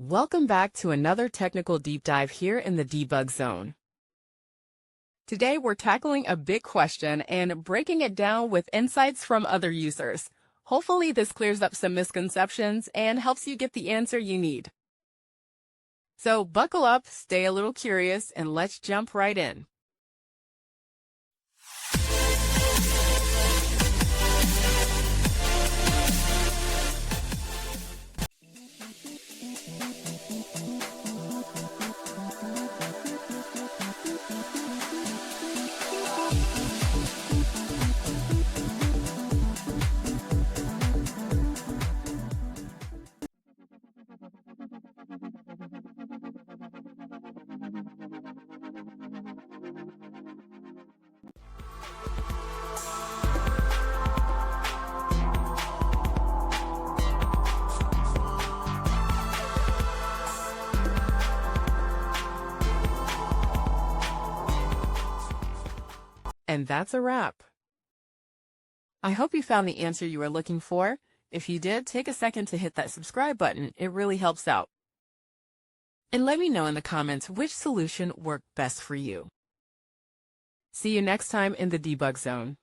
Welcome back to another technical deep dive here in the debug zone. Today we're tackling a big question and breaking it down with insights from other users. Hopefully this clears up some misconceptions and helps you get the answer you need. So buckle up, stay a little curious, and let's jump right in. And that's a wrap. I hope you found the answer you were looking for. If you did, take a second to hit that subscribe button. It really helps out. And let me know in the comments which solution worked best for you. See you next time in the debug zone.